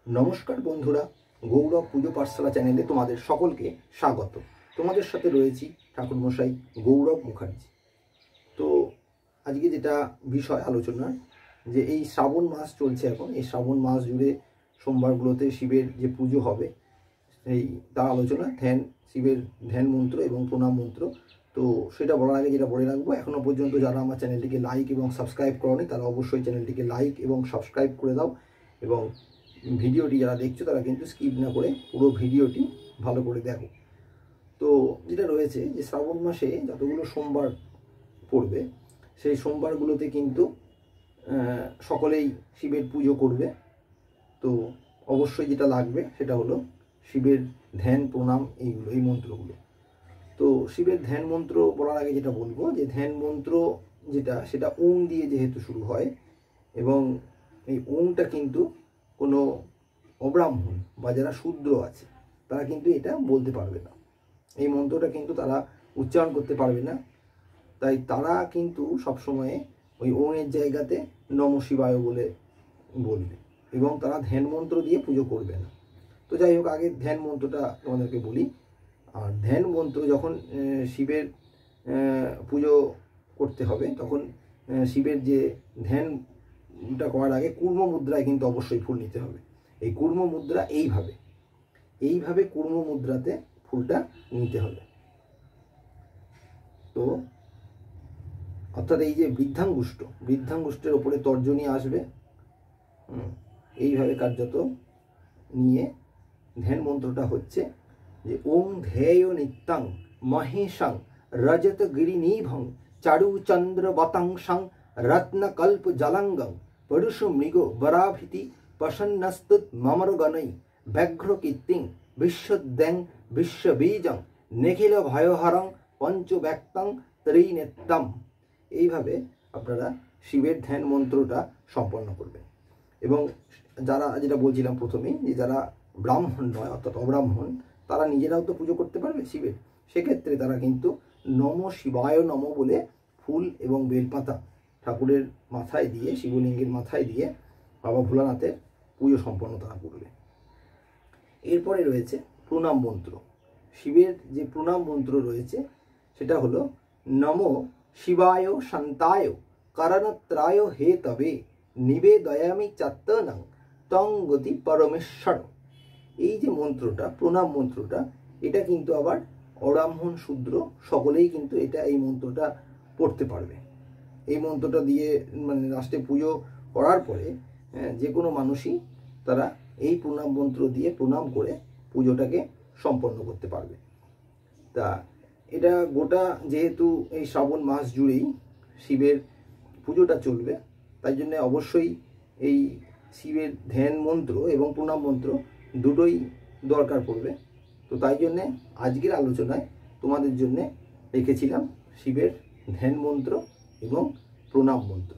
নমস্কার বন্ধুরা, গৌরব পুজো পাঠশালা চ্যানেলে তোমাদের সকলকে স্বাগত। তোমাদের সাথে রয়েছি ঠাকুরমশাই গৌরব মুখার্জি। তো আজকে যেটা বিষয় আলোচনার, যে এই শ্রাবণ মাস চলছে এখন, এই শ্রাবণ মাস জুড়ে সোমবারগুলোতে শিবের যে পুজো হবে এই তার আলোচনা, শিবের ধ্যান মন্ত্র এবং প্রণাম মন্ত্র। তো সেটা বলার আগে যেটা বলে রাখবো, এখনও পর্যন্ত যারা আমার চ্যানেলটিকে লাইক এবং সাবস্ক্রাইব করোনি তারা অবশ্যই চ্যানেলটিকে লাইক এবং সাবস্ক্রাইব করে দাও, এবং ভিডিওটি যারা দেখছো তারা কিন্তু স্কিপ না করে পুরো ভিডিওটি ভালো করে দেখো। তো যেটা রয়েছে যে শ্রাবণ মাসে যতগুলো সোমবার পড়বে সেই সোমবারগুলোতে কিন্তু সকলেই শিবের পুজো করবে। তো অবশ্যই যেটা লাগবে সেটা হলো শিবের ধ্যান প্রণাম, এই মন্ত্রগুলো। তো শিবের ধ্যান মন্ত্র বলার আগে যেটা বলবো, যে ধ্যান মন্ত্র সেটা ওম দিয়ে যেহেতু শুরু হয়, এবং এই ওমটা কিন্তু কোনো অব্রাহ্মণ বা যারা শূদ্র আছে তারা কিন্তু এটা বলতে পারবে না, এই মন্ত্রটা কিন্তু তারা উচ্চারণ করতে পারবে না। তাই তারা কিন্তু সবসময়ে ওই ওমের জায়গাতে নমঃ শিবায় বলে বলবে, এবং তারা ধ্যান মন্ত্র দিয়ে পুজো করবে না। তো যাই হোক, আগে ধ্যান মন্ত্রটা তোমাদেরকে বলি। আর ধ্যান মন্ত্র যখন শিবের পুজো করতে হবে তখন শিবের যে ধ্যানটা করার আগে কূর্ম মুদ্রায় কিন্তু অবশ্যই ফুল নিতে হবে। এই কূর্ম মুদ্রা এইভাবে কূর্ম মুদ্রাতে ফুলটা নিতে হবে। তো অর্থাৎ এই যে বৃদ্ধাঙ্গুষ্ঠের ওপরে তর্জনী আসবে, এইভাবে কার্যত নিয়ে ধ্যান মন্ত্রটা হচ্ছে যে ওং ধ্যেয় নিত্যং মহেশং রজত গিরিনীভং চারুচন্দ্র বতংসং রত্নকল্প জলঙ্গং পরুষ মৃগ বরাভিতি প্রসন্নস্তুত মমরগণৈ ব্যাঘ্র কীর্তিং বিশ্বদ্যাং বিশ্ববীজং নিখিল ভয়হরং পঞ্চব্যক্তং ত্রিনেত্রম। এইভাবে আপনারা শিবের ধ্যান মন্ত্রটা সম্পন্ন করবেন। এবং যারা, যেটা বলছিলাম প্রথমেই, যে যারা ব্রাহ্মণ নয় অর্থাৎ অব্রাহ্মণ, তারা নিজেরাও তো পুজো করতে পারবে শিবের। সেক্ষেত্রে তারা কিন্তু নমঃ শিবায় নম বলে ফুল এবং বেলপাতা ঠাকুরের মাথায় দিয়ে, শিবলিঙ্গের মাথায় দিয়ে বাবা ভোলানাথের পুজো সম্পন্ন তারা করবে। এরপরে রয়েছে প্রণাম মন্ত্র। শিবের যে প্রণাম মন্ত্র রয়েছে সেটা হলো নমো শিবায় শান্তায় কারণত্রায় হে তবে নিবেদয়ামি চাত্তনং তং গতি পরমেশ্বর। এই যে মন্ত্রটা, প্রণাম মন্ত্রটা, এটা কিন্তু আবার অব্রাহ্মণ শূদ্র সকলেই কিন্তু এই মন্ত্রটা পড়তে পারবে। এই মন্ত্রটা দিয়ে মানে লাস্টে পুজো করার পরে যে কোনো মানুষই তারা এই প্রণাম মন্ত্র দিয়ে প্রণাম করে পুজোটাকে সম্পন্ন করতে পারবে। তা এটা গোটা, যেহেতু এই শ্রাবণ মাস জুড়েই শিবের পুজোটা চলবে, তাই জন্য অবশ্যই এই শিবের ধ্যান মন্ত্র এবং প্রণাম মন্ত্র দুটোই দরকার পড়বে। তো তাই জন্যে আজকের আলোচনায় তোমাদের জন্যে রেখেছিলাম শিবের ধ্যান মন্ত্র এবং প্রণাম মন্ত্র।